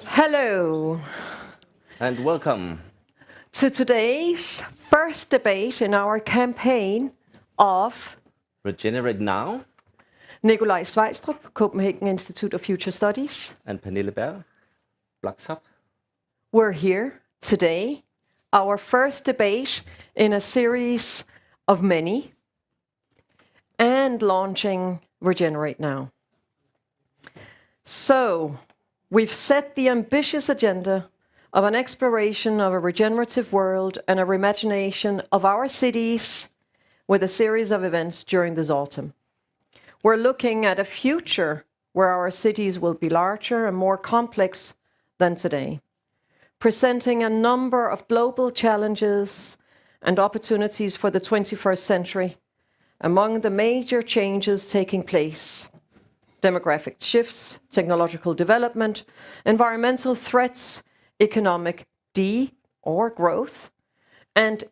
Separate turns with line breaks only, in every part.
Hello
And welcome.
to today's first debate in our campaign of
Regenerate Now
Nikolaj Svejstrup, Copenhagen Institute of Futures Studies.
and Pernille Berg, BLOXHUB.
We're here today, our first debate in a series of many, and launching Regenerate Now. So, we've set the ambitious agenda of an exploration of a regenerative world and a reimagination of our cities with a series of events during this autumn. We're looking at a future where our cities will be larger and more complex than today, presenting a number of global challenges and opportunities for the 21st century. Among the major changes taking place: demographic shifts, technological development, environmental threats, economic growth, and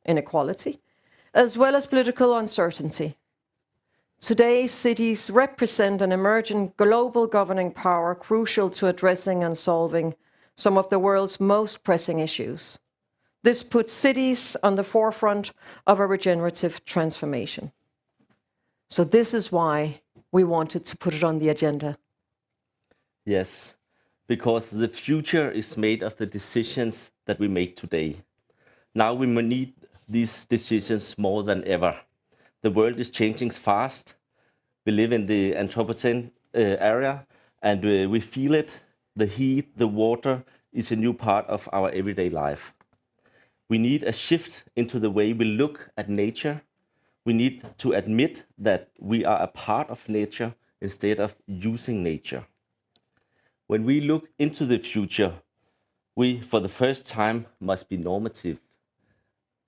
inequality, as well as political uncertainty. Today's cities represent an emerging global governing power crucial to addressing and solving some of the world's most pressing issues. This puts cities on the forefront of a regenerative transformation. So this is why we wanted to put it on the agenda.
Yes, because the future is made of the decisions that we make today. Now we need these decisions more than ever. The world is changing fast. We live in the Anthropocene era, and we feel it. The heat, the water is a new part of our everyday life. We need a shift into the way we look at nature. We need to admit that we are a part of nature instead of using nature. When we look into the future, we, for the first time, must be normative.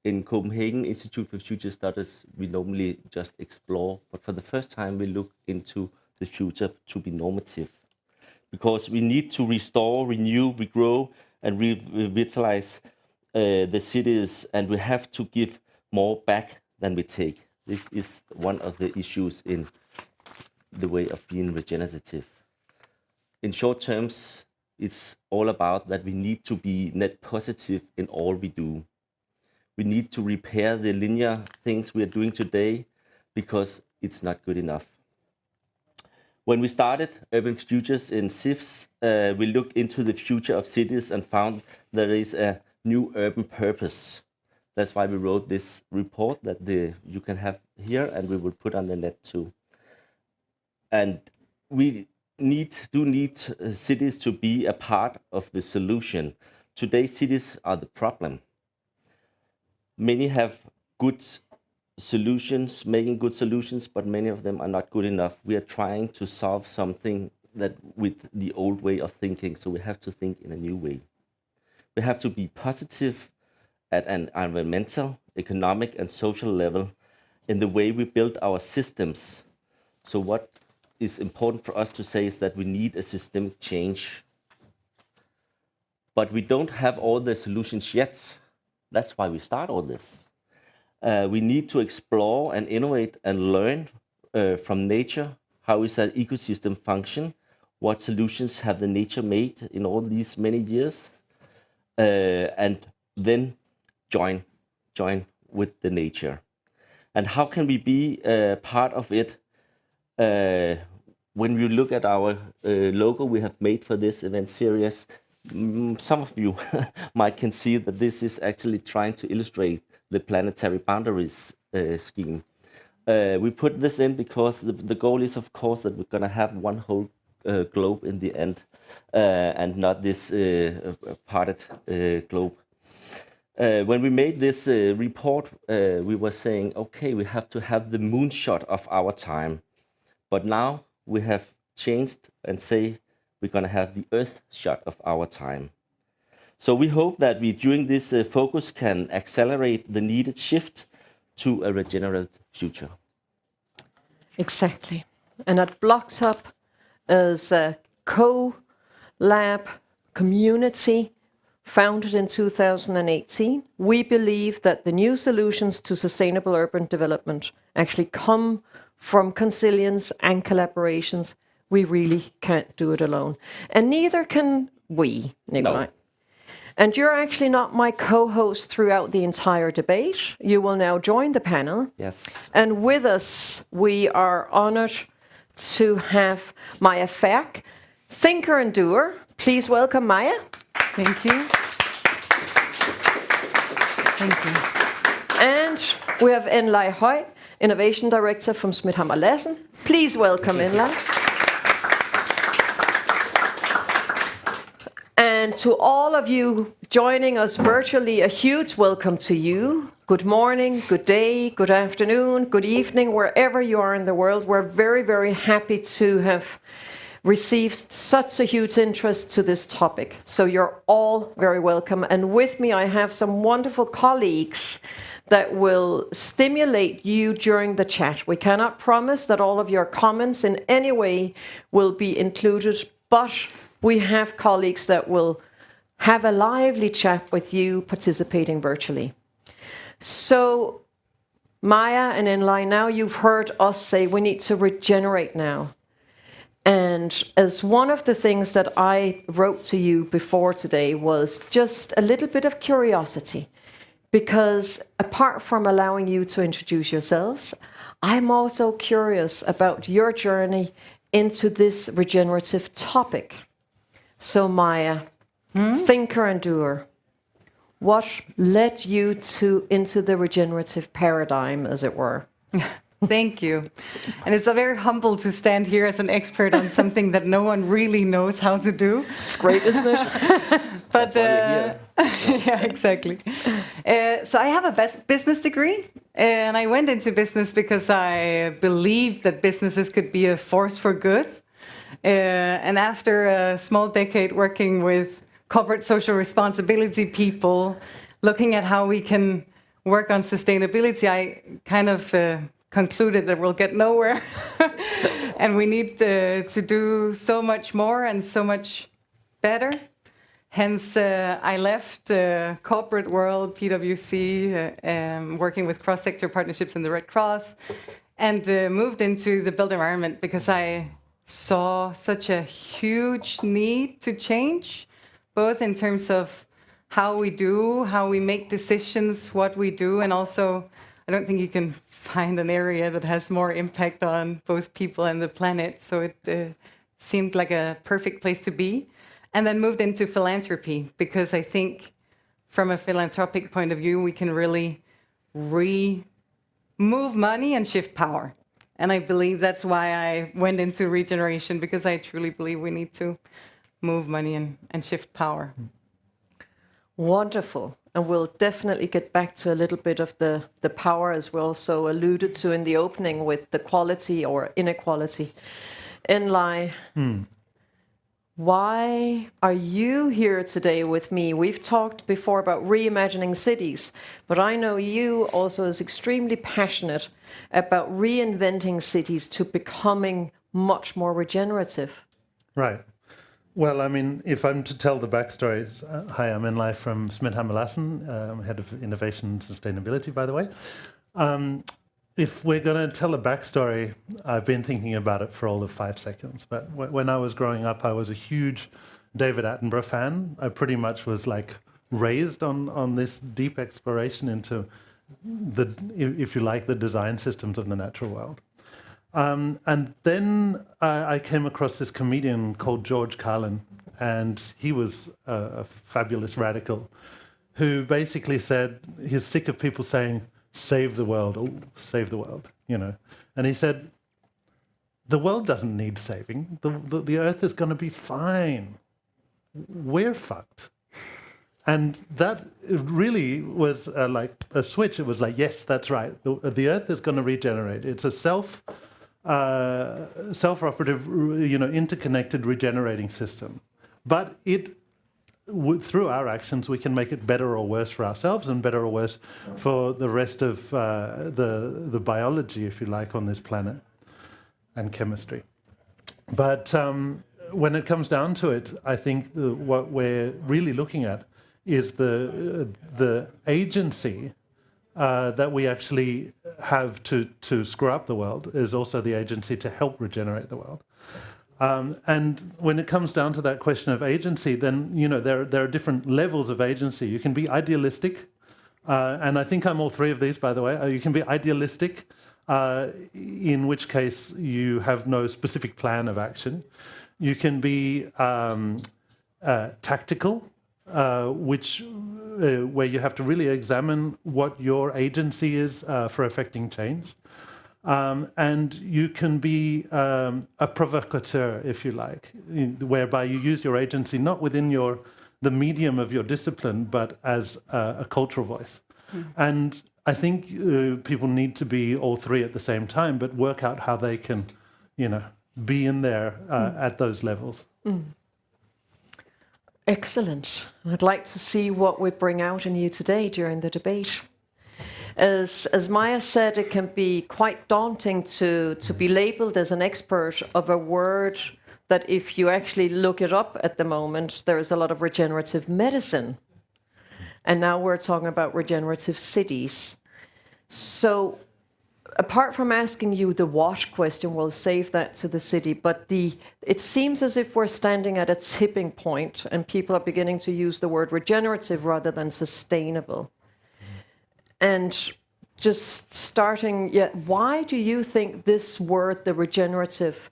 In Copenhagen Institute for Futures Studies, we normally just explore, but for the first time, we look into the future to be normative. Because we need to restore, renew, regrow, and revitalize the cities, and we have to give more back than we take. This is one of the issues in the way of being regenerative. In short terms, it's all about that we need to be net positive in all we do. We need to repair the linear things we are doing today because it's not good enough. When we started Urban Futures in CIFS, we looked into the future of cities and found there is a new urban purpose. That's why we wrote this report that you can have here, and we will put on the net too. And we need cities to be a part of the solution. Today, cities are the problem. Many have good solutions, making good solutions, but many of them are not good enough. We are trying to solve something that with the old way of thinking, so we have to think in a new way. We have to be positive at an environmental, economic, and social level in the way we build our systems. So what is important for us to say is that we need a systemic change. But we don't have all the solutions yet. That's why we start all this. We need to explore and innovate and learn from nature. How is that ecosystem function? What solutions have the nature made in all these many years? And then join with the nature. And how can we be part of it? When we look at our logo we have made for this event series, some of you might can see that this is actually trying to illustrate the planetary boundaries scheme. We put this in because the goal is, of course, that we're going to have one whole globe in the end, and not this parted globe. When we made this report, we were saying, okay, we have to have the moonshot of our time. But now we have changed and say we're going to have the earth shot of our time. So we hope that we, during this focus, can accelerate the needed shift to a regenerative future.
Exactly. And at BLOXHUB, as a co-lab community founded in 2018, we believe that the new solutions to sustainable urban development actually come from consilience and collaborations. We really can't do it alone. And neither can we, Nikolai.
No.
And you're actually not my co-host throughout the entire debate. You will now join the panel.
Yes.
And with us, we are honored to have Maya Ferk, thinker and doer. Please welcome Maya.
Thank you. Thank you.
And we have Enlai Høj, Innovation Director from Smith-Hammer Lassen. Please welcome Enlai. And to all of you joining us virtually, a huge welcome to you. Good morning, good day, good afternoon, good evening, wherever you are in the world. We're very, very happy to have received such a huge interest to this topic. So you're all very welcome. And with me, I have some wonderful colleagues that will stimulate you during the chat. We cannot promise that all of your comments in any way will be included, but we have colleagues that will have a lively chat with you participating virtually. So Maya and Enlai, now you've heard us say we need to regenerate now. And as one of the things that I wrote to you before today was just a little bit of curiosity, because apart from allowing you to introduce yourselves, I'm also curious about your journey into this regenerative topic. So Maya, thinker and doer, what led you into the regenerative paradigm, as it were?
Thank you. And it's very humble to stand here as an expert on something that no one really knows how to do.
It's great, isn't it?
But yeah, exactly. So I have a business degree, and I went into business because I believed that businesses could be a force for good. And after a small decade working with corporate social responsibility people, looking at how we can work on sustainability, I kind of concluded that we'll get nowhere. And we need to do so much more and so much better. Hence, I left the corporate world, PwC, working with cross-sector partnerships in the Red Cross, and moved into the built environment because I saw such a huge need to change, both in terms of how we make decisions, what we do, and also I don't think you can find an area that has more impact on both people and the planet. So it seemed like a perfect place to be. And then moved into philanthropy because I think from a philanthropic point of view, we can really move money and shift power. And I believe that's why I went into regeneration, because I truly believe we need to move money and shift power.
Wonderful. And we'll definitely get back to a little bit of the power, as we also alluded to in the opening with the quality or inequality. Enlai, why are you here today with me? We've talked before about reimagining cities, but I know you also is extremely passionate about reinventing cities to becoming much more regenerative.
Right. Well, I mean, if I'm to tell the backstory, hi, I'm Enlai from Smith-Hammer Lassen. I'm head of innovation and sustainability, by the way. If we're going to tell a backstory, I've been thinking about it for all of 5 seconds. But when I was growing up, I was a huge David Attenborough fan. I pretty much was like raised on this deep exploration into the, if you like, the design systems of the natural world. And then I came across this comedian called George Carlin, and he was a fabulous radical who basically said he's sick of people saying, save the world, oh, save the world, you know. And he said, the world doesn't need saving. The earth is going to be fine. We're fucked. And that really was like a switch. It was like, yes, that's right. The earth is going to regenerate. It's a self-operative, you know, interconnected regenerating system. But through our actions, we can make it better or worse for ourselves and better or worse for the rest of the biology, if you like, on this planet and chemistry. But when it comes down to it, I think what we're really looking at is the agency that we actually have to screw up the world is also the agency to help regenerate the world. And when it comes down to that question of agency, then there are different levels of agency. You can be idealistic, and I think I'm all three of these, by the way. You can be idealistic, in which case you have no specific plan of action. You can be tactical, where you have to really examine what your agency is for affecting change. And you can be a provocateur, if you like, whereby you use your agency not within the medium of your discipline, but as a cultural voice. And I think people need to be all three at the same time, but work out how they can, be in there at those levels.
Excellent. I'd like to see what we bring out in you today during the debate. As Maya said, it can be quite daunting to be labeled as an expert of a word that if you actually look it up at the moment, there is a lot of regenerative medicine. And now we're talking about regenerative cities. So apart from asking you the what question, we'll save that to the city, but it seems as if we're standing at a tipping point and people are beginning to use the word regenerative rather than sustainable. And just starting, why do you think this word, the regenerative,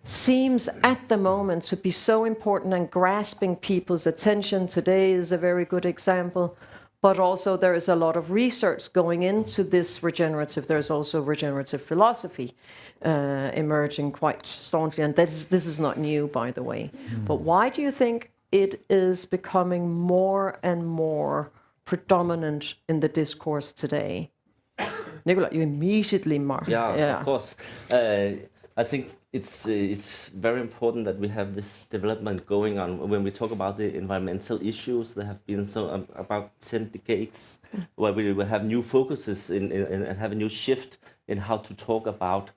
seems at the moment to be so important and grasping people's attention? Today is a very good example, but also there is a lot of research going into this regenerative. There's also regenerative philosophy emerging quite staunchly, and this is not new, by the way. But why do you think it is becoming more and more predominant in the discourse today? Nicola, you immediately mark.
Yeah, of course. I think it's very important that we have this development going on. When we talk about the environmental issues, there have been about 10 decades where we will have new focuses and have a new shift in how to talk about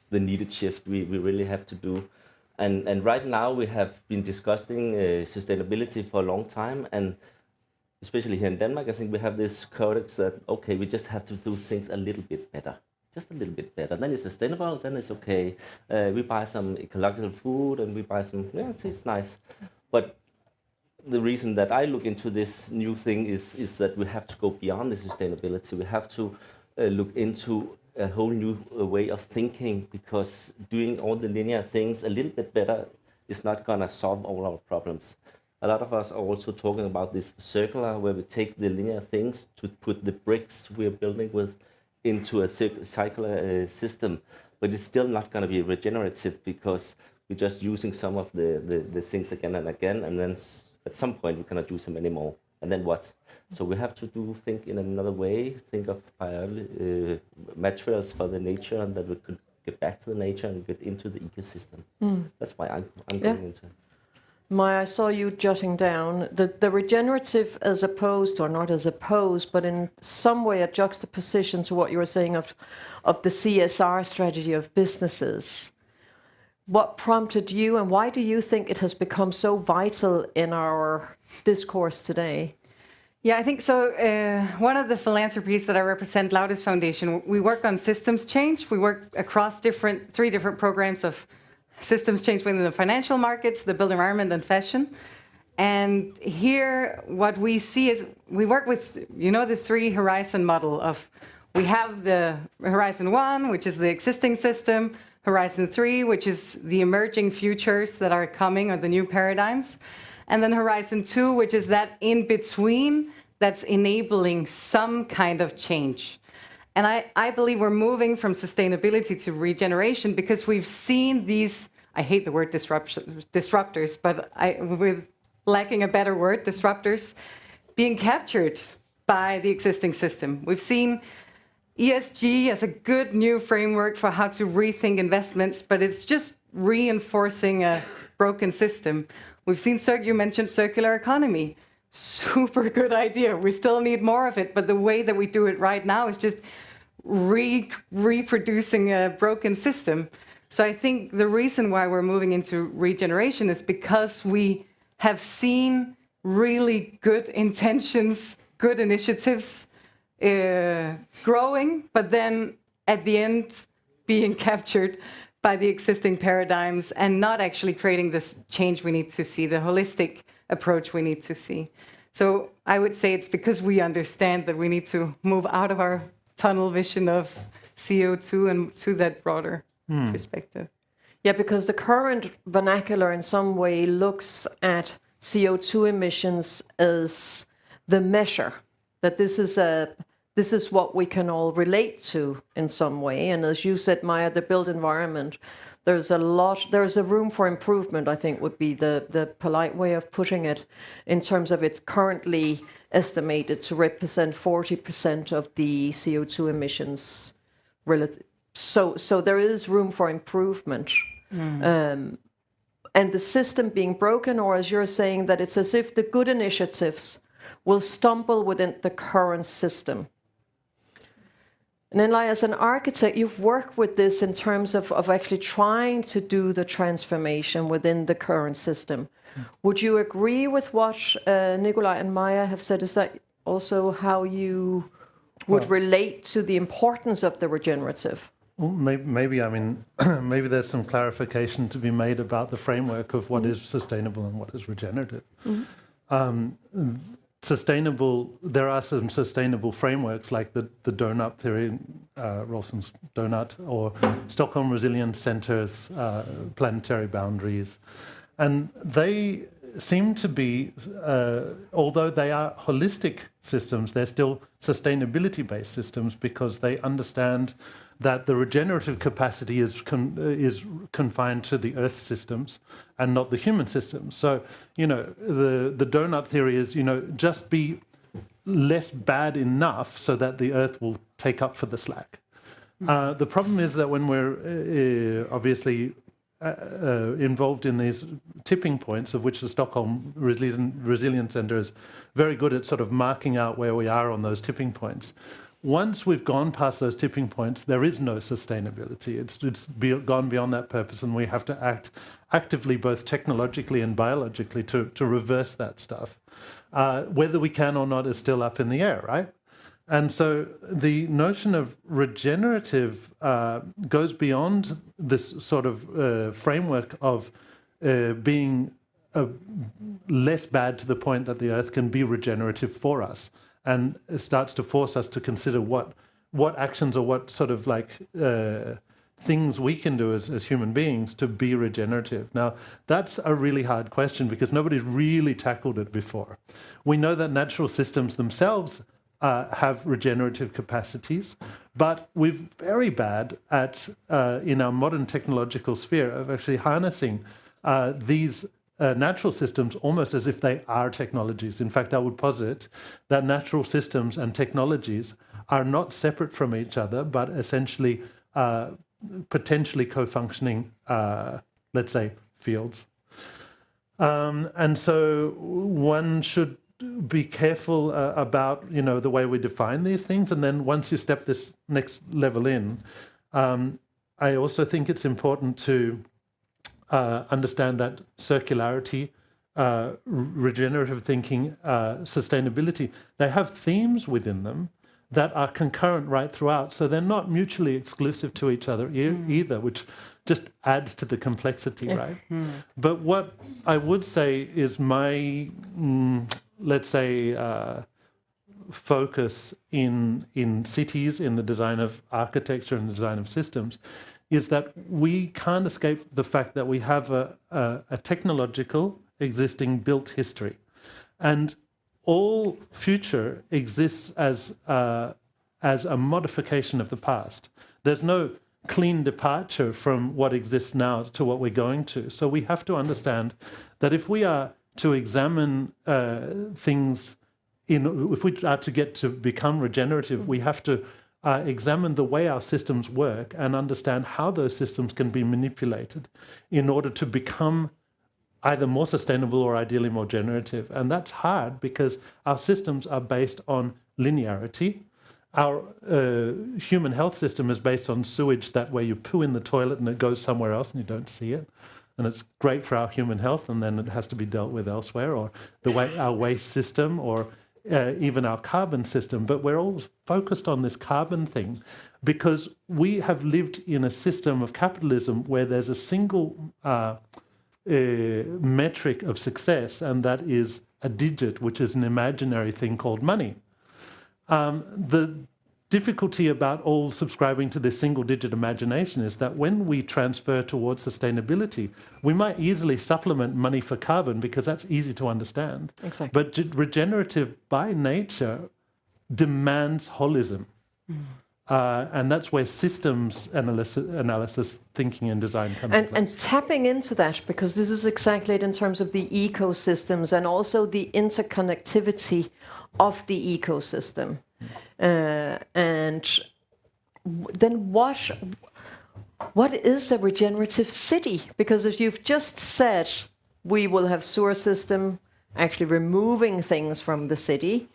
the needed shift we really have to do. And right now we have been discussing sustainability for a long time, and especially here in Denmark, I think we have this codex that, okay, we just have to do things a little bit better. Just a little bit better. Then it's sustainable, then it's okay. We buy some ecological food and we buy some, it's nice. But the reason that I look into this new thing is that we have to go beyond the sustainability. We have to look into a whole new way of thinking, because doing all the linear things a little bit better is not gonna solve all our problems. A lot of us are also talking about this circular, where we take the linear things to put the bricks we're building with into a circular system, but it's still not going to be regenerative, because we're just using some of the things again and again, and then at some point we cannot use them anymore. And then what? So we have to think in another way, think of materials for the nature, and that we could get back to the nature and get into the ecosystem. That's why I'm going into it.
Maya, I saw you jotting down the regenerative as opposed, or not as opposed, but in some way a juxtaposition to what you were saying of the CSR strategy of businesses. What prompted you, and why do you think it has become so vital in our discourse today?
Yeah, I think so. One of the philanthropies that I represent, Loudest Foundation, we work on systems change. We work across three different programs of systems change within the financial markets, the built environment, and fashion. And here, what we see is we work with, the three horizon model of, we have the horizon 1, which is the existing system, horizon 3, which is the emerging futures that are coming, or the new paradigms, and then horizon 2, which is that in between that's enabling some kind of change. And I believe we're moving from sustainability to regeneration, because we've seen these, I hate the word disruptors, but with lacking a better word, disruptors, being captured by the existing system. We've seen ESG as a good new framework for how to rethink investments, but it's just reinforcing a broken system. We've seen, you mentioned circular economy. Super good idea. We still need more of it, but the way that we do it right now is just reproducing a broken system. So I think the reason why we're moving into regeneration is because we have seen really good intentions, good initiatives growing, but then at the end being captured by the existing paradigms and not actually creating this change we need to see, the holistic approach we need to see. So I would say it's because we understand that we need to move out of our tunnel vision of CO2 and to that broader perspective.
Yeah, because the current vernacular in some way looks at CO2 emissions as the measure, that this is what we can all relate to in some way. And as you said, Maya, the built environment, there's a room for improvement, I think would be the polite way of putting it, in terms of it's currently estimated to represent 40% of the CO2 emissions. So there is room for improvement. And the system being broken, or as you're saying, that it's as if the good initiatives will stumble within the current system. And then, like, as an architect, you've worked with this in terms of actually trying to do the transformation within the current system. Would you agree with what Nikolai and Maya have said? Is that also how you would relate to the importance of the regenerative?
Well, maybe, I mean, maybe there's some clarification to be made about the framework of what is sustainable and what is regenerative. Sustainable, there are some sustainable frameworks like the donut theory, Rawson's donut, or Stockholm Resilience Centre's planetary boundaries. And they seem to be, although they are holistic systems, they're still sustainability-based systems because they understand that the regenerative capacity is confined to the Earth systems and not the human systems. So, you know, the donut theory is, you know, just be less bad enough so that the Earth will take up for the slack. The problem is that when we're obviously involved in these tipping points, of which the Stockholm Resilience Centre is very good at sort of marking out where we are on those tipping points. Once we've gone past those tipping points, there is no sustainability. It's gone beyond that purpose, and we have to act actively, both technologically and biologically, to reverse that stuff. Whether we can or not is still up in the air, right? And so the notion of regenerative goes beyond this sort of framework of being less bad to the point that the Earth can be regenerative for us, and it starts to force us to consider what actions or what sort of like things we can do as human beings to be regenerative. Now, that's a really hard question because nobody's really tackled it before. We know that natural systems themselves have regenerative capacities, but we're very bad at, in our modern technological sphere, of actually harnessing these natural systems almost as if they are technologies. In fact, I would posit that natural systems and technologies are not separate from each other, but essentially potentially co-functioning, let's say, fields. And so one should be careful about, you know, the way we define these things. And then once you step this next level in, I also think it's important to understand that circularity, regenerative thinking, sustainability, they have themes within them that are concurrent right throughout. So they're not mutually exclusive to each other either, which just adds to the complexity, right? But what I would say is my, let's say, focus in cities, in the design of architecture and the design of systems, is that we can't escape the fact that we have a technological existing built history. And all future exists as a modification of the past. There's no clean departure from what exists now to what we're going to. So we have to understand that if we are to examine things, if we are to get to become regenerative, we have to examine the way our systems work and understand how those systems can be manipulated in order to become either more sustainable or ideally more generative. And that's hard because our systems are based on linearity. Our human health system is based on sewage, that way you poo in the toilet and it goes somewhere else and you don't see it. And it's great for our human health, and then it has to be dealt with elsewhere. Or the way our waste system, or even our carbon system. But we're all focused on this carbon thing because we have lived in a system of capitalism where there's a single metric of success, and that is a digit, which is an imaginary thing called money. The difficulty about all subscribing to this single-digit imagination is that when we transfer towards sustainability, we might easily supplement money for carbon because that's easy to understand.
Exactly.
But regenerative, by nature, demands holism. And that's where systems analysis thinking and design come into place.
And tapping into that, because this is exactly it in terms of the ecosystems and also the interconnectivity of the ecosystem. And then what is a regenerative city? Because as you've just said, we will have sewer system actually removing things from the city.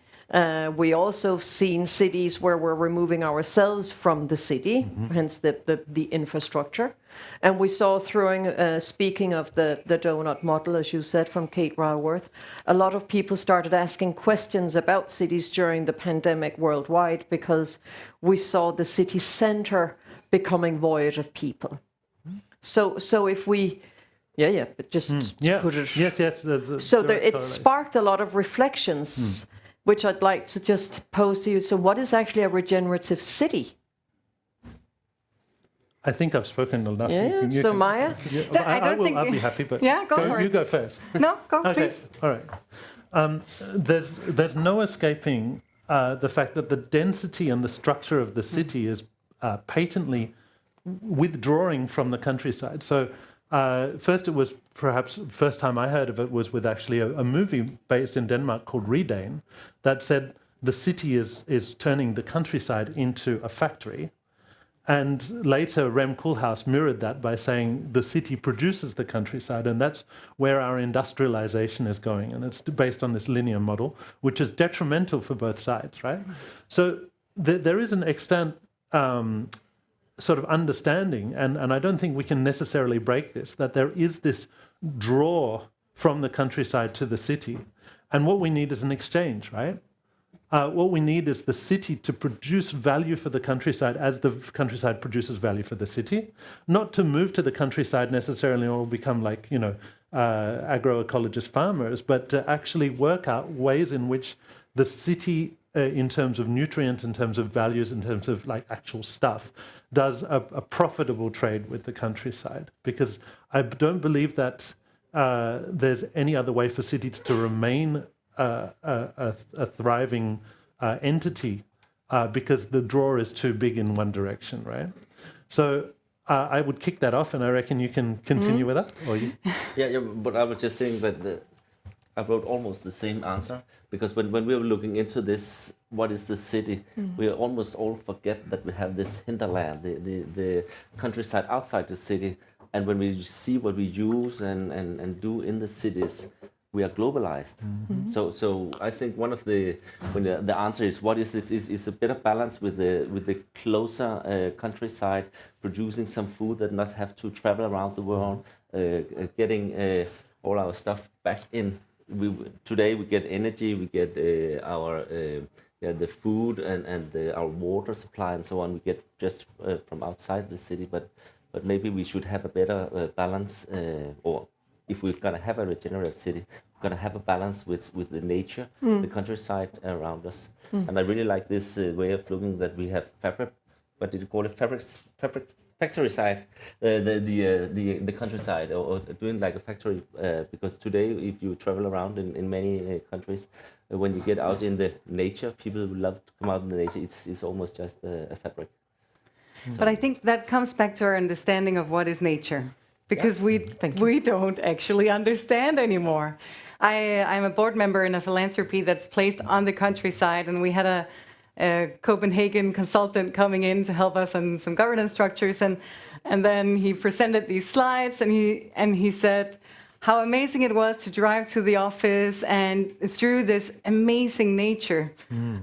We also have seen cities where we're removing ourselves from the city, hence the infrastructure. And we saw speaking of the donut model, as you said, from Kate Raworth, a lot of people started asking questions about cities during the pandemic worldwide because we saw the city center becoming void of people. So if we... but just to put it...
Yes.
So it sparked a lot of reflections, which I'd like to just pose to you. So what is actually a regenerative city?
I think I've spoken enough.
So Maya?
I'll be happy, but
go for it.
You go first.
No, go,
Okay,
please.
all right. There's no escaping the fact that the density and the structure of the city is patently withdrawing from the countryside. So first it was perhaps first time I heard of it was with actually a movie based in Denmark called Redefining that said the city is turning the countryside into a factory. And later, Rem Koolhaas mirrored that by saying the city produces the countryside, and that's where our industrialization is going. And it's based on this linear model, which is detrimental for both sides, right? So there is an extent sort of understanding, and I don't think we can necessarily break this, that there is this draw from the countryside to the city. And what we need is an exchange, right? What we need is the city to produce value for the countryside as the countryside produces value for the city, not to move to the countryside necessarily or become like, agroecologist farmers, but to actually work out ways in which the city, in terms of nutrients, in terms of values, in terms of like actual stuff, does a profitable trade with the countryside. Because I don't believe that there's any other way for cities to remain a thriving entity because the draw is too big in one direction, right? So I would kick that off, and I reckon you can continue with that. Or you?
Yeah, but I was just saying that I wrote almost the same answer, because when we were looking into this, what is the city, we almost all forget that we have this hinterland, the countryside outside the city, and when we see what we use and do in the cities, we are globalized. So I think one of the answer is what is this is a better balance with the closer countryside, producing some food that not have to travel around the world, getting all our stuff back in. Today we get energy, we get our the food and our water supply and so on. We get just from outside the city, but maybe we should have a better balance or. If we're going to have a regenerative city, we're going to have a balance with the nature, the countryside around us. And I really like this way of looking that we have fabric, what did you call it? Fabric factory side, the countryside, or doing like a factory. Because today, if you travel around in many countries, when you get out in the nature, people love to come out in the nature. It's almost just a fabric.
But I think that comes back to our understanding of what is nature. Because we don't actually understand anymore. I'm a board member in a philanthropy that's placed on the countryside, and we had a Copenhagen consultant coming in to help us on some governance structures, and then he presented these slides, and he said how amazing it was to drive to the office and through this amazing nature.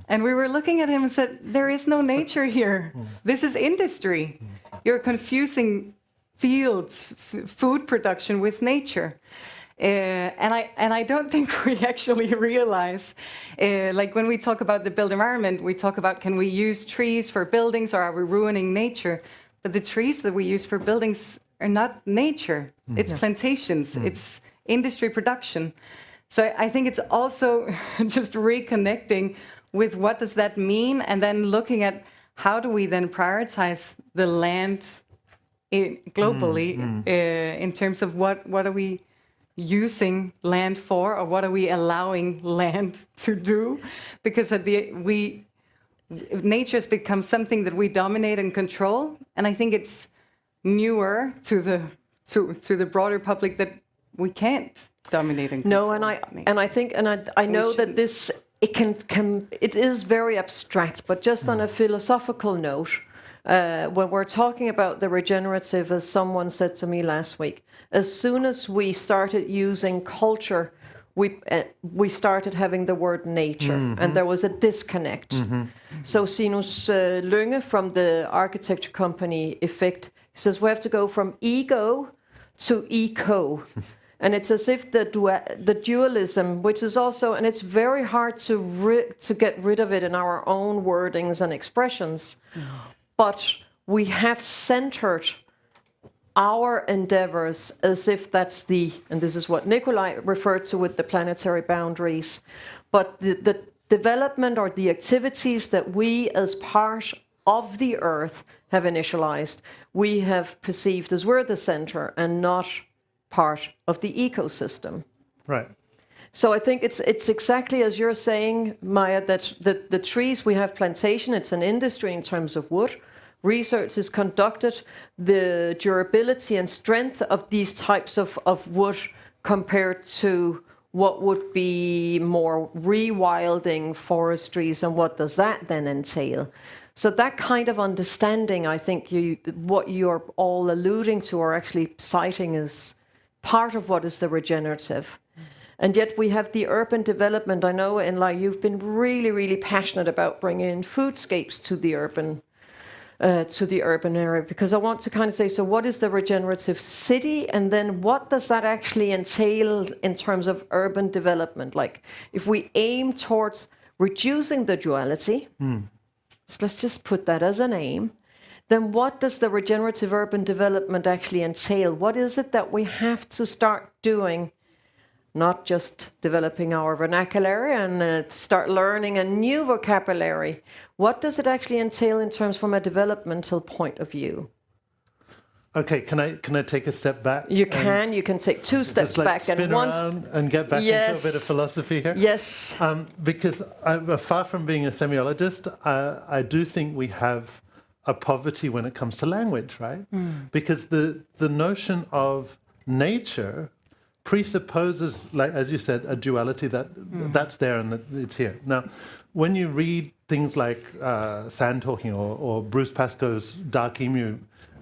And we were looking at him and said, there is no nature here. This is industry. You're confusing fields, food production with nature. And I don't think we actually realize, like when we talk about the built environment, we talk about, can we use trees for buildings, or are we ruining nature? But the trees that we use for buildings are not nature. It's plantations. It's industry production. So I think it's also just reconnecting with what does that mean, and then looking at how do we then prioritize the land globally in terms of what are we using land for, or what are we allowing land to do? Because nature has become something that we dominate and control, and I think it's newer to the broader public that we can't dominate and control.
No, and I know that this it is very abstract, but just on a philosophical note, when we're talking about the regenerative, as someone said to me last week, as soon as we started using culture, we started having the word nature, and there was a disconnect. So Sinus Lynge from the architecture company Effect says we have to go from ego to eco. And it's as if the dualism, which is also, and it's very hard to get rid of it in our own wordings and expressions, but we have centered our endeavors as if that's and this is what Nikolai referred to with the planetary boundaries, but the development or the activities that we as part of the Earth have initialized, we have perceived as we're the center and not part of the ecosystem.
Right.
So I think it's exactly as you're saying, Maya, that the trees, we have plantation, it's an industry in terms of wood. Research is conducted, the durability and strength of these types of wood compared to what would be more rewilding forestries, and what does that then entail? So that kind of understanding, I think what you're all alluding to or actually citing is part of what is the regenerative. And yet we have the urban development. I know, Enlai, you've been really, really passionate about bringing in foodscapes to the urban area, because I want to kind of say, so what is the regenerative city, and then what does that actually entail in terms of urban development? Like, if we aim towards reducing the duality, so let's just put that as an aim, then what does the regenerative urban development actually entail? What is it that we have to start doing? Not just developing our vernacular and start learning a new vocabulary. What does it actually entail in terms from a developmental point of view?
Okay, can I take a step back?
You can take two steps back
and once and get back into a bit of philosophy here.
Yes.
Because far from being a semiologist, I do think we have a poverty when it comes to language, right? Because the notion of nature presupposes, like as you said, a duality that's there and that it's here. Now, when you read things like Sand Talking or Bruce Pascoe's Dark Emu,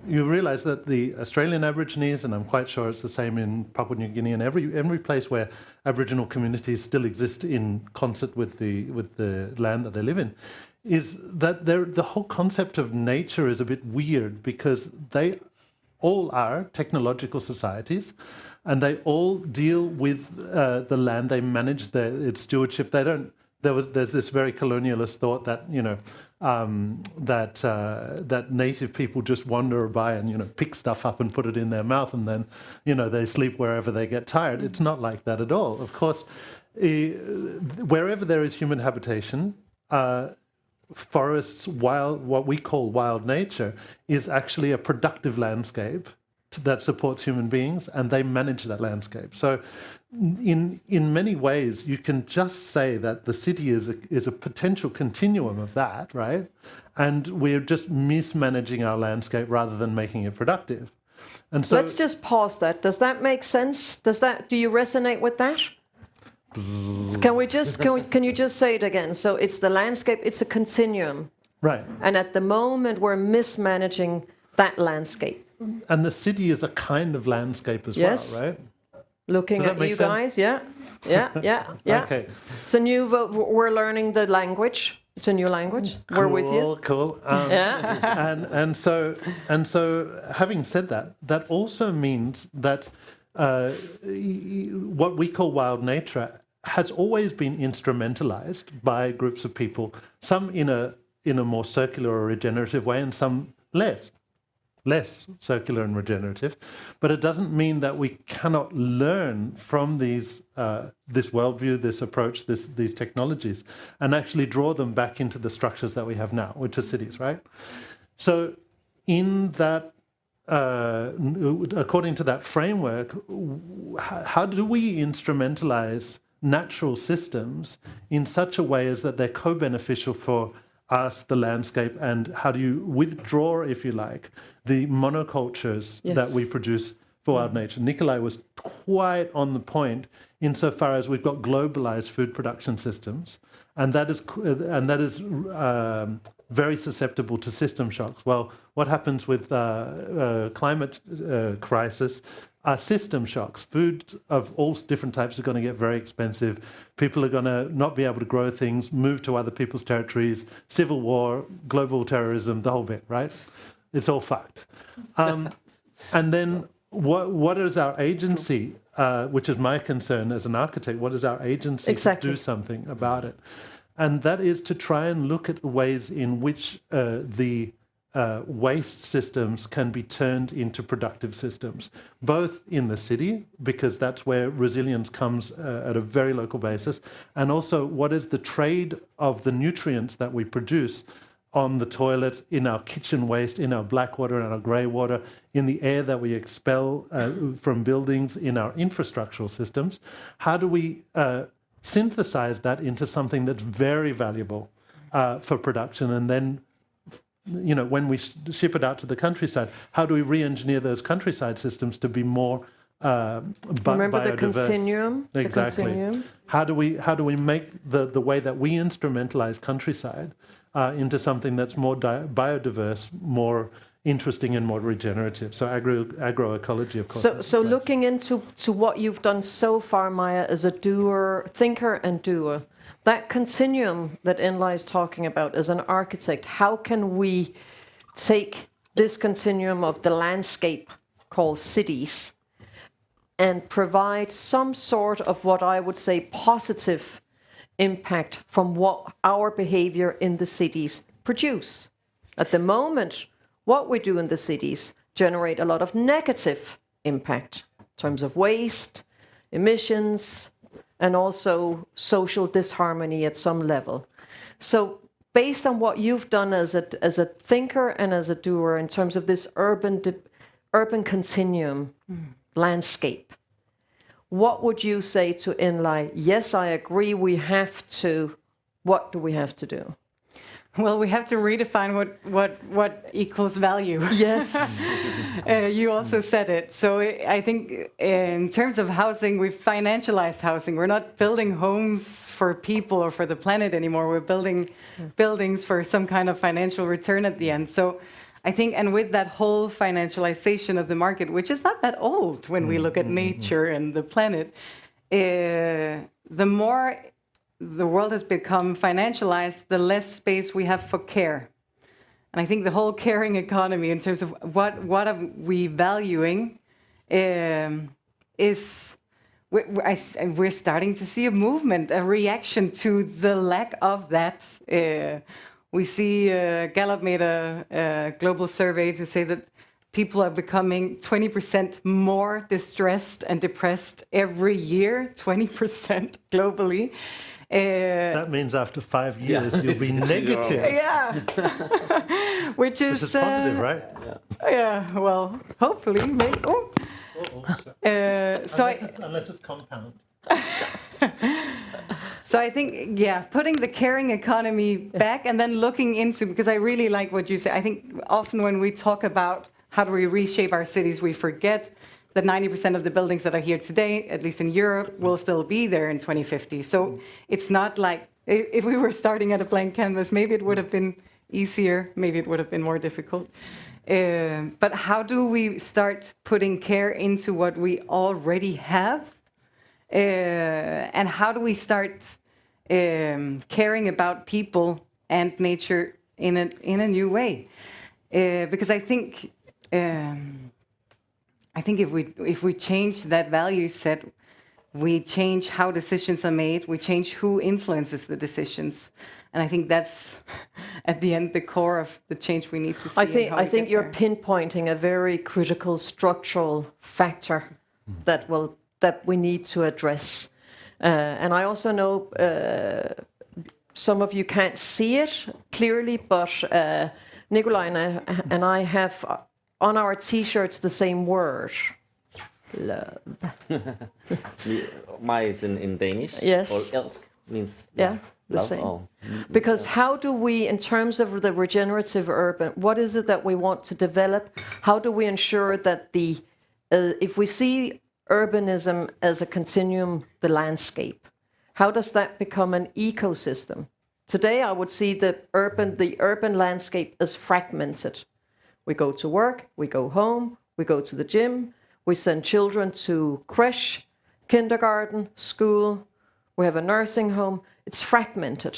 you realize that the Australian Aborigines, and I'm quite sure it's the same in Papua New Guinea and every place where Aboriginal communities still exist in concert with the land that they live in, is that the whole concept of nature is a bit weird, because they all are technological societies, and they all deal with the land. They manage its stewardship. They don't. There's this very colonialist thought that that native people just wander by and pick stuff up and put it in their mouth, and then they sleep wherever they get tired. It's not like that at all. Of course, wherever there is human habitation, forests, what we call wild nature, is actually a productive landscape that supports human beings, and they manage that landscape. So in many ways, you can just say that the city is a potential continuum of that, right? And we're just mismanaging our landscape rather than making it productive. And so
let's just pause that. Does that make sense? Do you resonate with that? Can you just say it again? So it's the landscape, it's a continuum.
Right.
And at the moment we're mismanaging that landscape.
And the city is a kind of landscape as well, right?
Looking at you guys, yeah.
Okay.
So we're learning the language. It's a new language.
Cool,
we're with you.
Cool. And so having said that, that also means that what we call wild nature has always been instrumentalized by groups of people, some in a more circular or regenerative way and some less circular and regenerative. But it doesn't mean that we cannot learn from this worldview, this approach, these technologies, and actually draw them back into the structures that we have now, which are cities, right? So in that, according to that framework, how do we instrumentalize natural systems in such a way as that they're co-beneficial for us, the landscape, and how do you withdraw, if you like, the monocultures that we produce for wild nature? Nikolai was quite on the point insofar as we've got globalized food production systems, and that is very susceptible to system shocks. Well, what happens with climate crisis are system shocks. Food of all different types are going to get very expensive. People are going to not be able to grow things, move to other people's territories, civil war, global terrorism, the whole bit, right? It's all fucked. And then what is our agency, which is my concern as an architect, what is our agency to do something about it? And that is to try and look at the ways in which the waste systems can be turned into productive systems, both in the city, because that's where resilience comes at a very local basis, and also what is the trade of the nutrients that we produce on the toilet, in our kitchen waste, in our black water and our grey water, in the air that we expel from buildings, in our infrastructural systems. How do we synthesize that into something that's very valuable for production, and then when we ship it out to the countryside, how do we re-engineer those countryside systems to be more
Remember
biodiverse?
the continuum?
Exactly.
The continuum?
How do we make the way that we instrumentalize countryside into something that's more biodiverse, more interesting and more regenerative? So agroecology, of course.
So looking into what you've done so far, Maya, as a thinker and doer, that continuum that Inla is talking about as an architect, how can we take this continuum of the landscape called cities and provide some sort of what I would say positive impact from what our behavior in the cities produce? At the moment, what we do in the cities generate a lot of negative impact in terms of waste, emissions, and also social disharmony at some level. So based on what you've done as a thinker and as a doer in terms of this urban continuum landscape, what would you say to Inlai? Yes, I agree, we have to. What do we have to do?
Well, we have to redefine what equals value.
Yes.
You also said it. So I think in terms of housing, we've financialized housing. We're not building homes for people or for the planet anymore. We're building buildings for some kind of financial return at the end. So I think, and with that whole financialization of the market, which is not that old when we look at nature and the planet, the more the world has become financialized, the less space we have for care. And I think the whole caring economy in terms of what are we valuing is, we're starting to see a movement, a reaction to the lack of that. We see Gallup made a global survey to say that people are becoming 20% more distressed and depressed every year, 20% globally.
That means after 5 years you'll be negative.
Yeah, which is
positive, right?
Yeah. Well, hopefully, maybe. Oh.
Unless it's compound.
So I think, putting the caring economy back and then looking into, because I really like what you say. I think often when we talk about how do we reshape our cities, we forget that 90% of the buildings that are here today, at least in Europe, will still be there in 2050. So it's not like, if we were starting at a blank canvas, maybe it would have been easier, maybe it would have been more difficult. But how do we start putting care into what we already have? And how do we start caring about people and nature in a new way? Because I think I think if we change that value set, we change how decisions are made, we change who influences the decisions. And I think that's, at the end, the core of the change we need to see.
I think you're pinpointing a very critical structural factor that we need to address. And I also know some of you can't see it clearly, but Nikolai and I have on our T-shirts the same word. Love.
Mine is in Danish.
Yes.
Or elsk means
Yeah, the
love.
same.
Or,
Because how do we, in terms of the regenerative urban, what is it that we want to develop? How do we ensure that if we see urbanism as a continuum, the landscape, how does that become an ecosystem? Today, I would see the urban landscape as fragmented. We go to work, we go home, we go to the gym, we send children to creche, kindergarten, school, we have a nursing home. It's fragmented.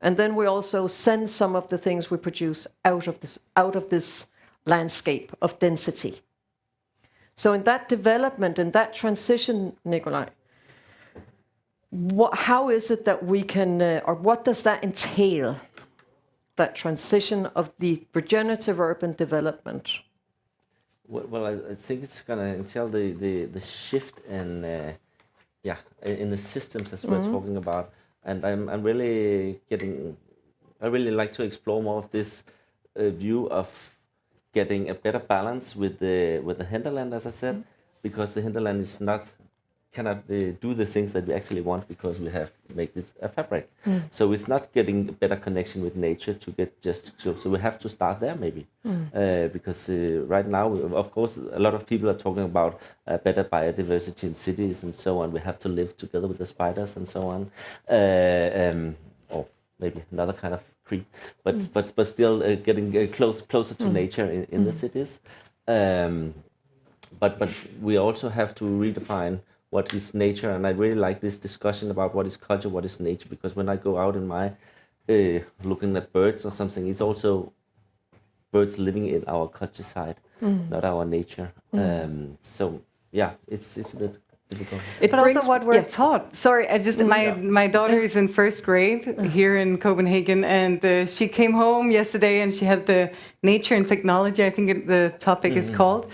And then we also send some of the things we produce out of this landscape of density. So in that development, in that transition, Nikolai, how is it that we can, or what does that entail, that transition of the regenerative urban development?
well, I think it's going to entail the shift in the systems as we're talking about. And I'm really I really like to explore more of this view of getting a better balance with the hinterland, as I said, because the hinterland cannot do the things that we actually want because we have made this a fabric. So it's not getting a better connection with nature to get so we have to start there maybe, because right now, of course, a lot of people are talking about better biodiversity in cities and so on. We have to live together with the spiders and so on, or maybe another kind of creep, but still getting closer to nature in the cities. But we also have to redefine what is nature, and I really like this discussion about what is culture, what is nature, because when I go out in my looking at birds or something, it's also birds living in our countryside, not our nature. So yeah, it's a bit difficult.
But also what we're taught. Sorry, my daughter is in first grade here in Copenhagen, and she came home yesterday and she had the nature and technology, I think the topic is called.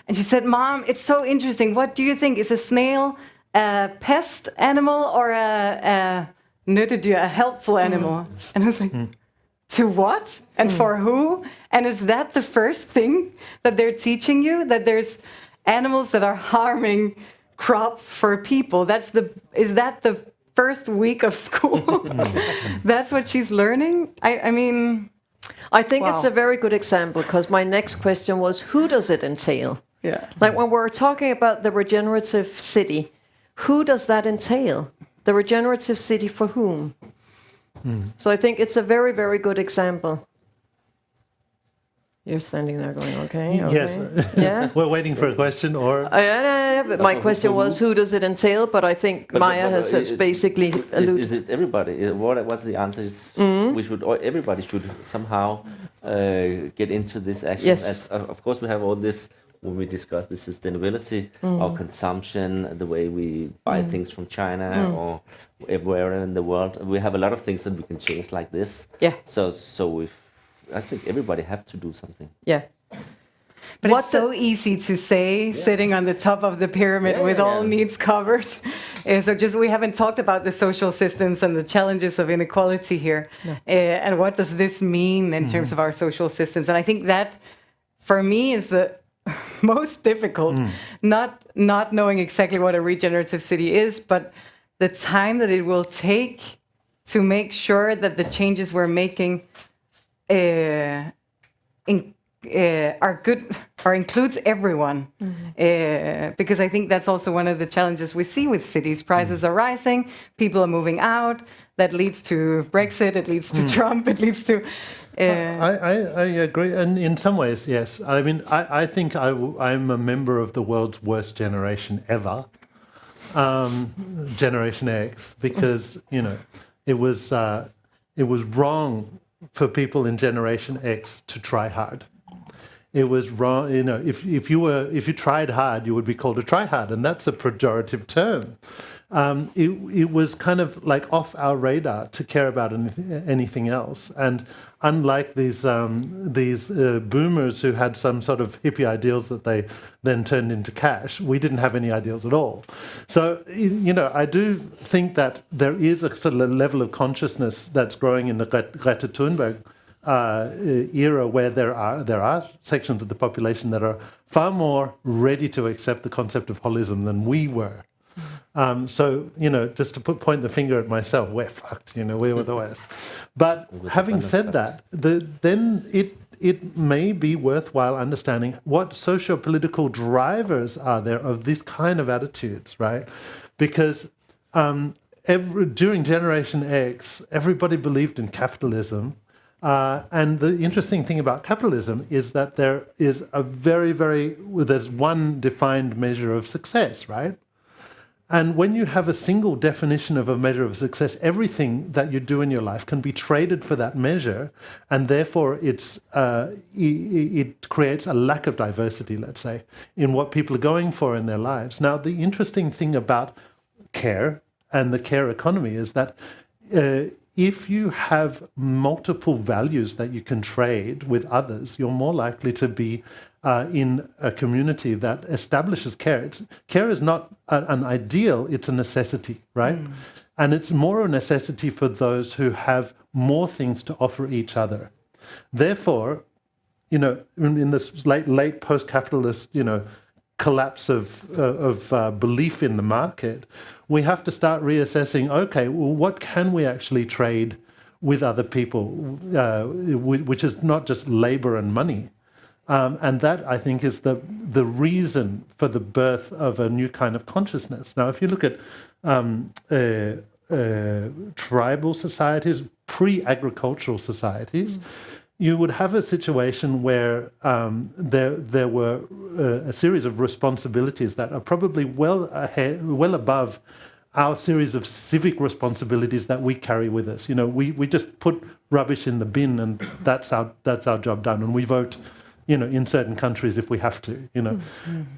And she said, "Mom, it's so interesting. What do you think? Is a snail a pest animal or a nyttedyr, a helpful animal?" And I was like, to what? And for who? And is that the first thing that they're teaching you? That there's animals that are harming crops for people? Is that the first week of school? That's what she's learning? I mean...
I think it's a very good example, because my next question was, who does it entail?
Yeah.
Like when we're talking about the regenerative city, who does that entail? The regenerative city for whom? So I think it's a very, very good example. You're standing there going, okay.
Yes.
Yeah.
We're waiting for a question, or
But my question was, who does it entail? But I think Maya has basically alluded.
Is it everybody? What's the answer? Everybody should somehow get into this action.
Yes.
Of course, we have all this when we discuss the sustainability, our consumption, the way we buy things from China or everywhere in the world. We have a lot of things that we can change like this.
Yeah.
So I think everybody have to do something.
Yeah.
But it's so easy to say, sitting on the top of the pyramid with all needs covered. So we haven't talked about the social systems and the challenges of inequality here. No. And what does this mean in terms of our social systems? And I think that, for me, is the most difficult. Not knowing exactly what a regenerative city is, but the time that it will take to make sure that the changes we're making are good or includes everyone, because I think that's also one of the challenges we see with cities. Prices are rising, people are moving out. That leads to Brexit. It leads to Trump. It leads to.
I agree, and in some ways, yes. I mean, I think I'm a member of the world's worst generation ever, Generation X, because it was wrong for people in Generation X to try hard. It was wrong. You know, if you tried hard, you would be called a tryhard, and that's a pejorative term. It was kind of like off our radar to care about anything else. And unlike these boomers who had some sort of hippie ideals that they then turned into cash, we didn't have any ideals at all. So, you know, I do think that there is a sort of level of consciousness that's growing in the Greta Thunberg era, where there are sections of the population that are far more ready to accept the concept of holism than we were. So, you know, just to point the finger at myself, we're fucked, you know, we were the worst. But having said that, then it may be worthwhile understanding what socio-political drivers are there of this kind of attitudes, right? Because during Generation X, everybody believed in capitalism. And the interesting thing about capitalism is that there is there's one defined measure of success, right? And when you have a single definition of a measure of success, everything that you do in your life can be traded for that measure, and therefore it creates a lack of diversity, let's say, in what people are going for in their lives. Now, the interesting thing about care and the care economy is that if you have multiple values that you can trade with others, you're more likely to be in a community that establishes care. Care is not an ideal, it's a necessity, right? And it's more a necessity for those who have more things to offer each other. Therefore, you know, in this late post-capitalist, you know, collapse of belief in the market, we have to start reassessing, okay, well, what can we actually trade with other people, which is not just labor and money. And that, I think, is the reason for the birth of a new kind of consciousness. Now, if you look at tribal societies, pre-agricultural societies, you would have a situation where there were a series of responsibilities that are probably well above our series of civic responsibilities that we carry with us. You know, we just put rubbish in the bin, and that's our job done, and we vote, you know, in certain countries if we have to, you know.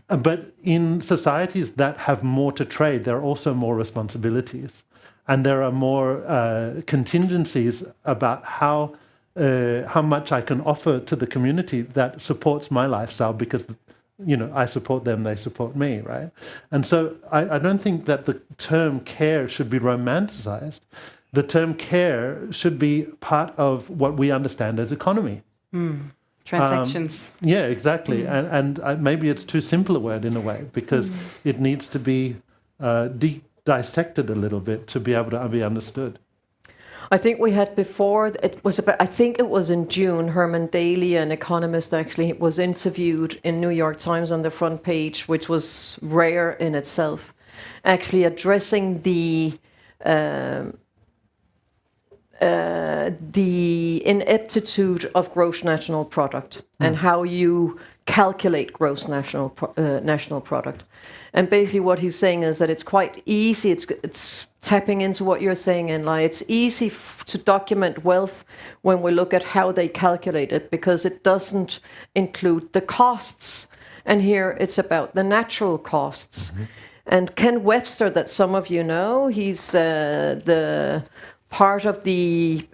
But in societies that have more to trade, there are also more responsibilities, and there are more contingencies about how much I can offer to the community that supports my lifestyle, because, you know, I support them, they support me, right? And so I don't think that the term care should be romanticized. The term care should be part of what we understand as economy.
Transactions.
Yeah, exactly. And maybe it's too simple a word in a way, because it needs to be dissected a little bit to be able to be understood.
I think we had before, I think it was in June, Herman Daly, an economist, actually was interviewed in New York Times on the front page, which was rare in itself, actually addressing the ineptitude of gross national product and how you calculate gross national product. And basically what he's saying is that it's quite easy, it's tapping into what you're saying, Enlai. It's easy to document wealth when we look at how they calculate it, because it doesn't include the costs. And here it's about the natural costs. And Ken Webster, that some of you know, he's the part of the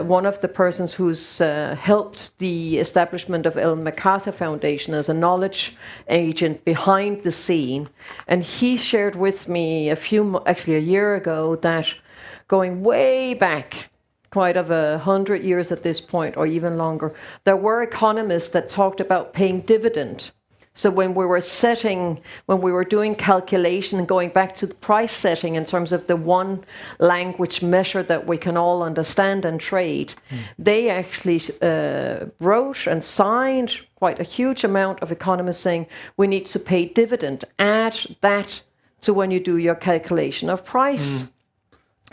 one of the persons who's helped the establishment of Ellen MacArthur Foundation as a knowledge agent behind the scene. And he shared with me actually a year ago, that going way back, quite of 100 years at this point, or even longer, there were economists that talked about paying dividend. So when we were doing calculation and going back to the price setting in terms of the one language measure that we can all understand and trade, they actually wrote and signed quite a huge amount of economists saying we need to pay dividend. Add that to when you do your calculation of price.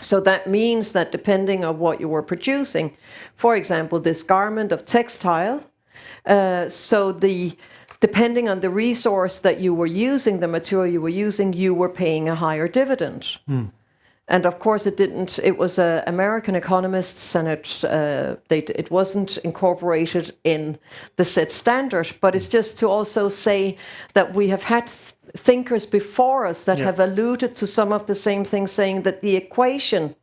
So that means that depending on what you were producing, for example, this garment of textile, depending on the resource that you were using, the material you were using, you were paying a higher dividend. And of course, it didn't. It was American economists, and it wasn't incorporated in the set standard. But it's just to also say that we have had thinkers before us that have alluded to some of the same things, saying that the equation,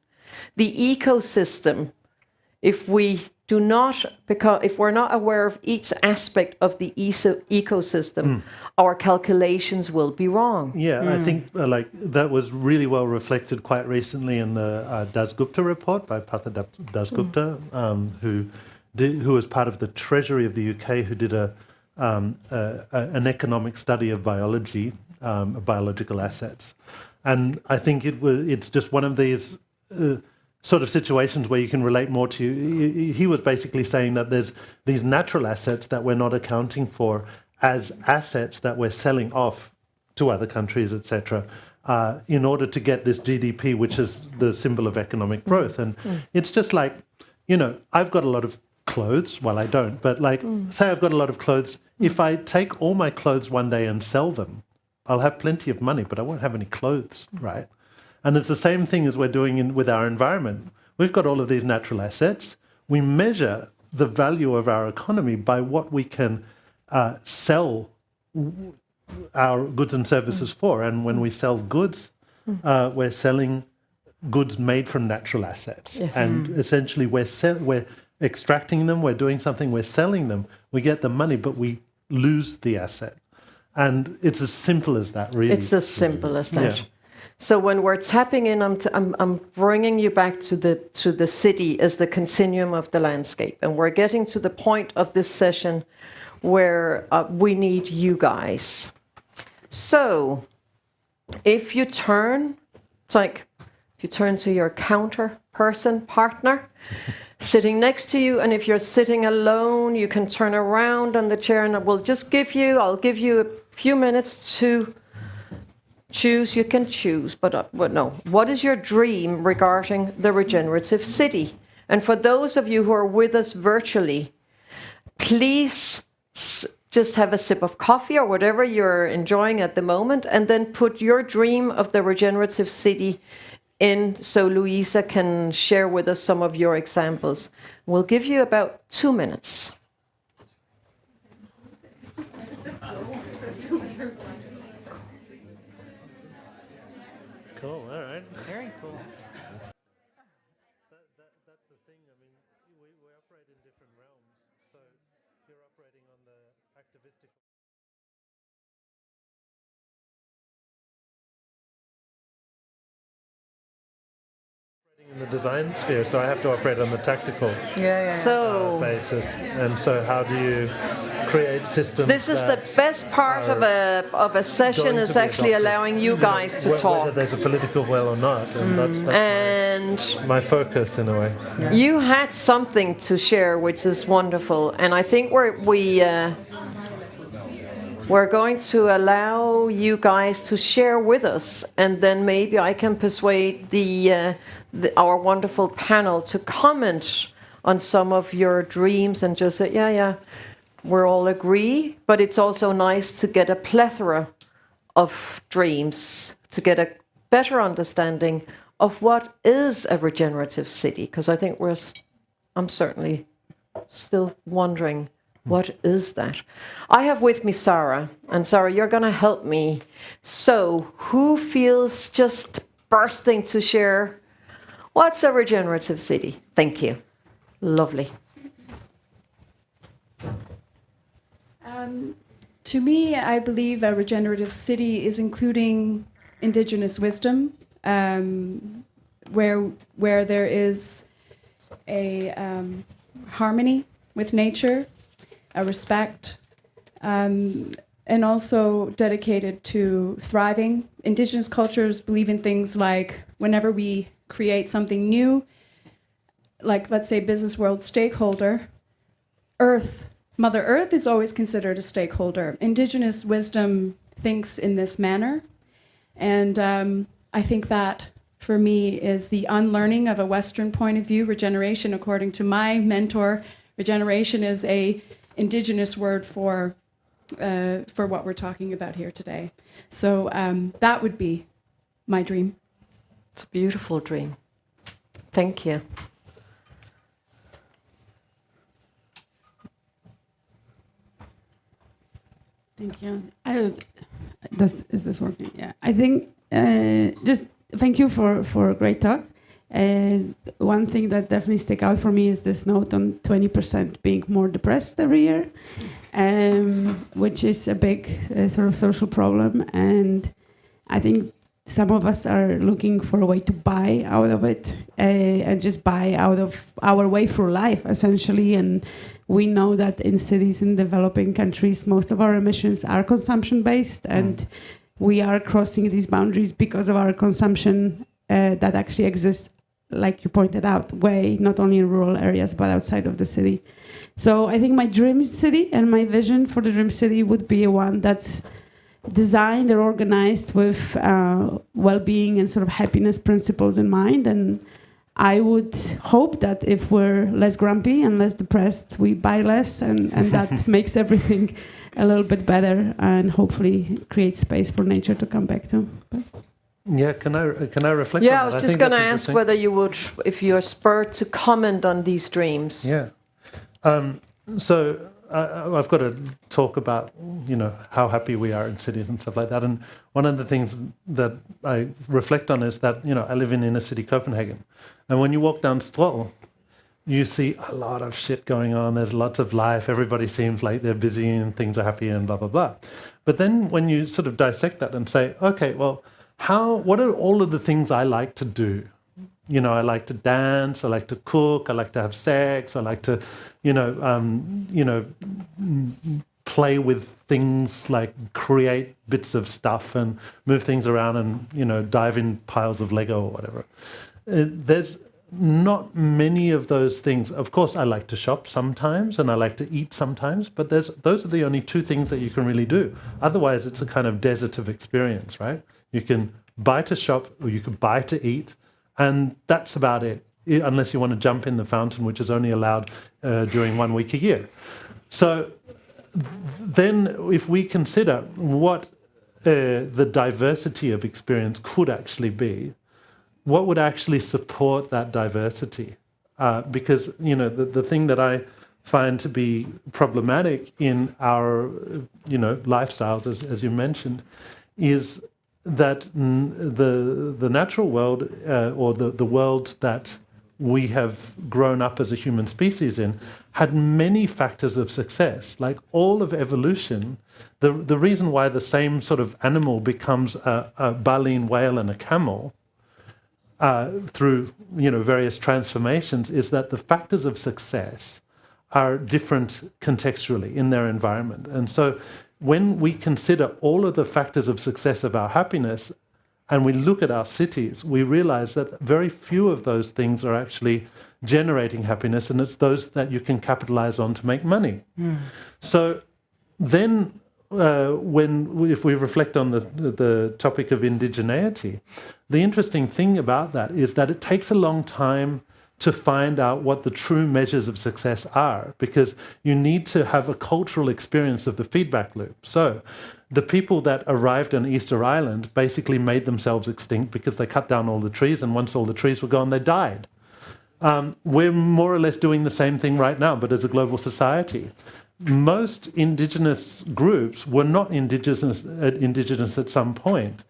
the ecosystem, if we do not, because if we're not aware of each aspect of the ecosystem, our calculations will be wrong.
Yeah, I think like that was really well reflected quite recently in the Dasgupta report by Partha Dasgupta, who was part of the Treasury of the UK, who did an economic study of biology, biological assets, and I think it's just one of these sort of situations where you can relate more to. He was basically saying that there's these natural assets that we're not accounting for as assets that we're selling off to other countries, etc., in order to get this GDP, which is the symbol of economic growth. And it's just like, I've got a lot of clothes. Well, I don't, but like, say I've got a lot of clothes. If I take all my clothes one day and sell them, I'll have plenty of money, but I won't have any clothes, right? And it's the same thing as we're doing with our environment. We've got all of these natural assets. We measure the value of our economy by what we can sell our goods and services for. And when we sell goods, we're selling goods made from natural assets. Yes. And essentially we're extracting them, we're doing something, we're selling them, we get the money, but we lose the asset. And it's as simple as that, really.
It's as simple as that.
Yeah.
So when we're tapping in, I'm bringing you back to the city as the continuum of the landscape, and we're getting to the point of this session where we need you guys. So if you turn, it's like if you turn to your counter person, partner, sitting next to you, and if you're sitting alone, you can turn around on the chair, and I'll give you a few minutes to choose. You can choose, but no. What is your dream regarding the regenerative city? And for those of you who are with us virtually, please just have a sip of coffee or whatever you're enjoying at the moment, and then put your dream of the regenerative city in so Louisa can share with us some of your examples. We'll give you about 2 minutes.
Cool, all right.
Very cool.
That's the thing. I mean, we operate in different realms. So you're operating on the activistic. In the design sphere, so I have to operate on the tactical basis. And so, how do you create systems?
This is the best part of a session, is actually allowing you guys to talk.
Whether there's a political will or not, and that's my focus in a way.
Yeah. You had something to share, which is wonderful, and I think we're going to allow you guys to share with us, and then maybe I can persuade our wonderful panel to comment on some of your dreams and just say, we all agree, but it's also nice to get a plethora of dreams, to get a better understanding of what is a regenerative city, because I think I'm certainly still wondering, what is that? I have with me Sarah, and Sarah, you're going to help me. So who feels just bursting to share what's a regenerative city? Thank you. Lovely.
To me, I believe a regenerative city is including indigenous wisdom, where there is a harmony with nature, a respect, and also dedicated to thriving. Indigenous cultures believe in things like whenever we create something new, like let's say business world stakeholder, Mother Earth is always considered a stakeholder. Indigenous wisdom thinks in this manner. And I think that, for me, is the unlearning of a Western point of view. Regeneration, according to my mentor, regeneration is a indigenous word for what we're talking about here today. So that would be my dream.
It's a beautiful dream. Thank you.
Thank you. Is this working? Yeah. I think just thank you for a great talk. One thing that definitely stick out for me is this note on 20% being more depressed every year, which is a big sort of social problem. And I think some of us are looking for a way to buy out of it and just buy out of our way through life, essentially. And we know that in cities in developing countries, most of our emissions are consumption-based, and we are crossing these boundaries because of our consumption that actually exists, like you pointed out, way not only in rural areas, but outside of the city. So I think my dream city and my vision for the dream city would be one that's designed and organized with well-being and sort of happiness principles in mind. And I would hope that if we're less grumpy and less depressed, we buy less, and that makes everything a little bit better and hopefully create space for nature to come back to.
Yeah, can I reflect?
Yeah,
on
I was
that?
just
think
going to
that's
ask
interesting.
whether you would, if you're spurred to comment on these dreams.
Yeah. So I've got to talk about, how happy we are in cities and stuff like that. And one of the things that I reflect on is that, I live in inner city Copenhagen. And when you walk down Stroll, you see a lot of shit going on. There's lots of life. Everybody seems like they're busy and things are happy and blah, blah, blah. But then when you sort of dissect that and say, okay, well, what are all of the things I like to do? I like to dance, I like to cook, I like to have sex, I like to, play with things like create bits of stuff and move things around and, dive in piles of Lego or whatever. There's not many of those things. Of course, I like to shop sometimes and I like to eat sometimes, but those are the only two things that you can really do. Otherwise, it's a kind of desert of experience, right? You can buy to shop or you can buy to eat, and that's about it, unless you want to jump in the fountain, which is only allowed during 1 week a year. So then if we consider what the diversity of experience could actually be, what would actually support that diversity? Because, the thing that I find to be problematic in our, lifestyles, as you mentioned, is that the natural world or the world that we have grown up as a human species in had many factors of success. Like all of evolution, the reason why the same sort of animal becomes a baleen whale and a camel through various transformations is that the factors of success are different contextually in their environment. And so when we consider all of the factors of success of our happiness and we look at our cities, we realize that very few of those things are actually generating happiness, and it's those that you can capitalize on to make money. So then if we reflect on the topic of indigeneity, the interesting thing about that is that it takes a long time to find out what the true measures of success are, because you need to have a cultural experience of the feedback loop. So the people that arrived on Easter Island basically made themselves extinct because they cut down all the trees, and once all the trees were gone, they died. We're more or less doing the same thing right now, but as a global society. Most indigenous groups were not indigenous at some point.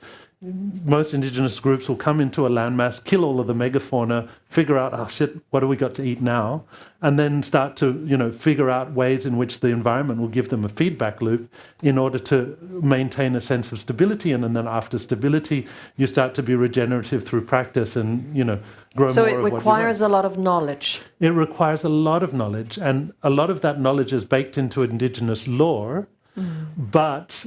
Most indigenous groups will come into a landmass, kill all of the megafauna, figure out, oh shit, what do we got to eat now? And then start to, figure out ways in which the environment will give them a feedback loop in order to maintain a sense of stability. And then after stability, you start to be regenerative through practice and, grow
So
more
it
of what you
requires
want.
a lot of knowledge.
It requires a lot of knowledge, and a lot of that knowledge is baked into indigenous lore, but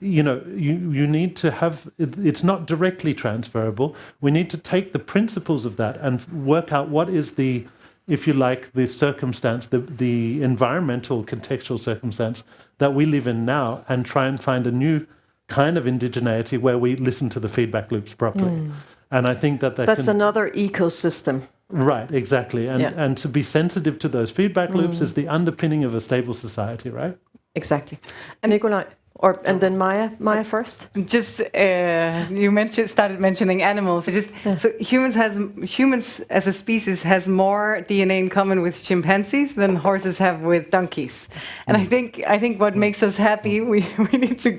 you need to have, it's not directly transferable. We need to take the principles of that and work out what is the, if you like, the circumstance, the environmental contextual circumstance that we live in now, and try and find a new kind of indigeneity where we listen to the feedback loops properly. And I think that's
another ecosystem.
Right, exactly. And to be sensitive to those feedback loops is the underpinning of a stable society, right?
Exactly. And Nikolai, And then Maya first.
Just you started mentioning animals. So humans as a species has more DNA in common with chimpanzees than horses have with donkeys. And I think what makes us happy, we need to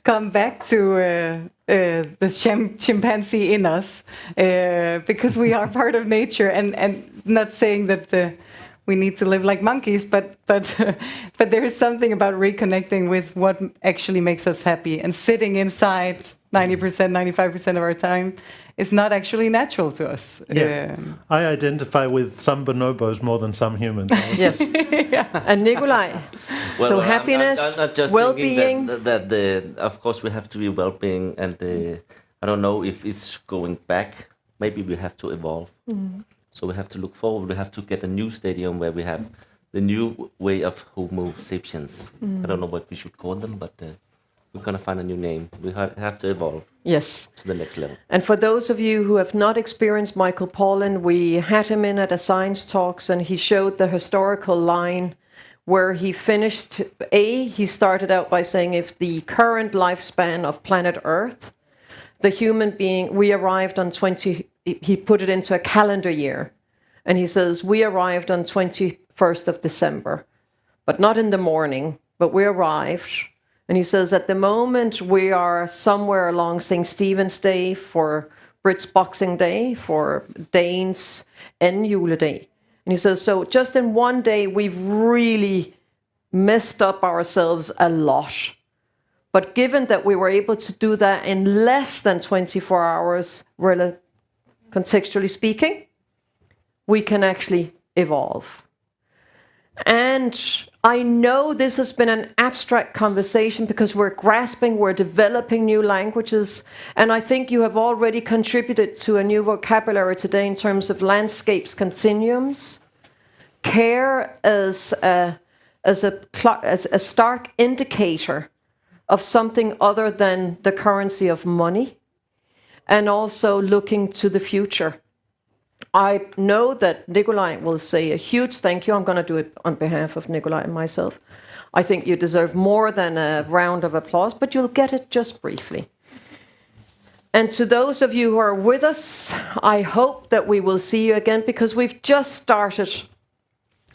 come back to the chimpanzee in us, because we are part of nature, and not saying that we need to live like monkeys, but there is something about reconnecting with what actually makes us happy. And sitting inside 90%, 95% of our time is not actually natural to us.
Yeah. I identify with some bonobos more than some humans.
Yes. And Nikolai, so happiness,
I'm not just
well-being.
that of course we have to be well-being, and I don't know if it's going back. Maybe we have to evolve. So we have to look forward. We have to get a new stadium where we have the new way of Homo sapiens. I don't know what we should call them, but we're going to find a new name. We have to evolve.
Yes.
To the next level.
And for those of you who have not experienced Michael Pollan, we had him in at a science talks, and he showed the historical line where he finished. He started out by saying if the current lifespan of planet Earth, the human being, we arrived on he put it into a calendar year. And he says, we arrived on 21st of December, but not in the morning, but we arrived. And he says, at the moment, we are somewhere along St. Stephen's Day, for Brits Boxing Day, for Danes Juledag. And he says, so just in one day, we've really messed up ourselves a lot. But given that we were able to do that in less than 24 hours, contextually speaking, we can actually evolve. And I know this has been an abstract conversation because we're grasping, we're developing new languages. And I think you have already contributed to a new vocabulary today in terms of landscapes, continuums, care as a stark indicator of something other than the currency of money, and also looking to the future. I know that Nikolai will say a huge thank you. I'm going to do it on behalf of Nikolai and myself. I think you deserve more than a round of applause, but you'll get it just briefly. And to those of you who are with us, I hope that we will see you again, because we've just started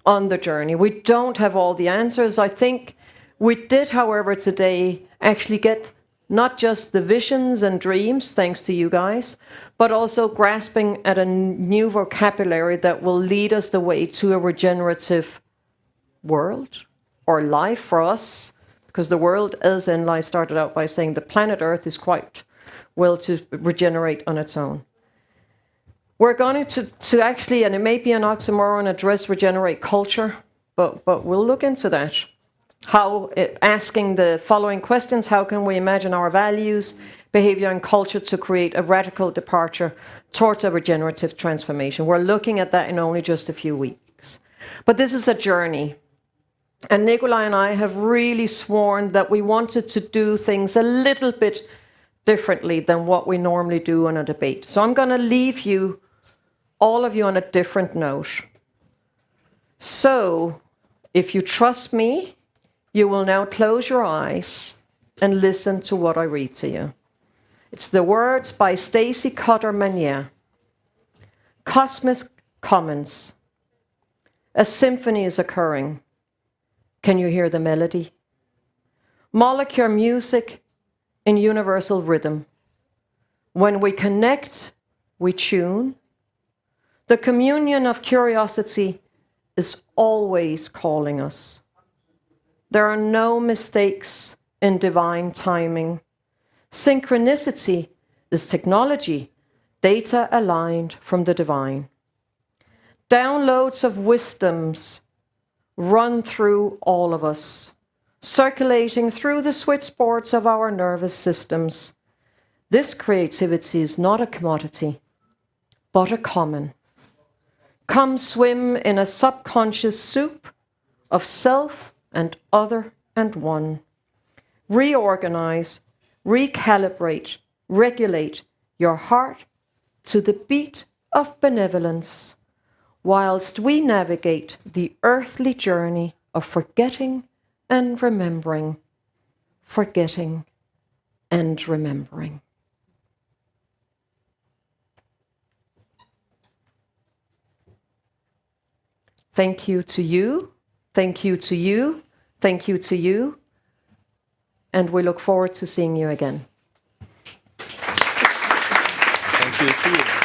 on the journey. We don't have all the answers. I think we did, however, today actually get not just the visions and dreams, thanks to you guys, but also grasping at a new vocabulary that will lead us the way to a regenerative world or life for us, because the world, as Enlai started out by saying, the planet Earth is quite well to regenerate on its own. We're going to actually, and it may be an oxymoron, address regenerate culture, but we'll look into that. Asking the following questions: how can we imagine our values, behavior, and culture to create a radical departure towards a regenerative transformation? We're looking at that in only just a few weeks. But this is a journey. And Nikolai and I have really sworn that we wanted to do things a little bit differently than what we normally do in a debate. So I'm going to leave you, all of you, on a different note. So if you trust me, you will now close your eyes and listen to what I read to you. It's the words by Stacy Cotter-Manier. Cosmic Commons. A symphony is occurring. Can you hear the melody? Molecular music in universal rhythm. When we connect, we tune. The communion of curiosity is always calling us. There are no mistakes in divine timing. Synchronicity is technology, data aligned from the divine. Downloads of wisdoms run through all of us, circulating through the switchboards of our nervous systems. This creativity is not a commodity, but a common. Come swim in a subconscious soup of self and other and one. Reorganize, recalibrate, regulate your heart to the beat of benevolence, whilst we navigate the earthly journey of forgetting and remembering. forgetting, and remembering. Thank you to you, thank you to you, thank you to you, and we look forward to seeing you again.
Thank you too.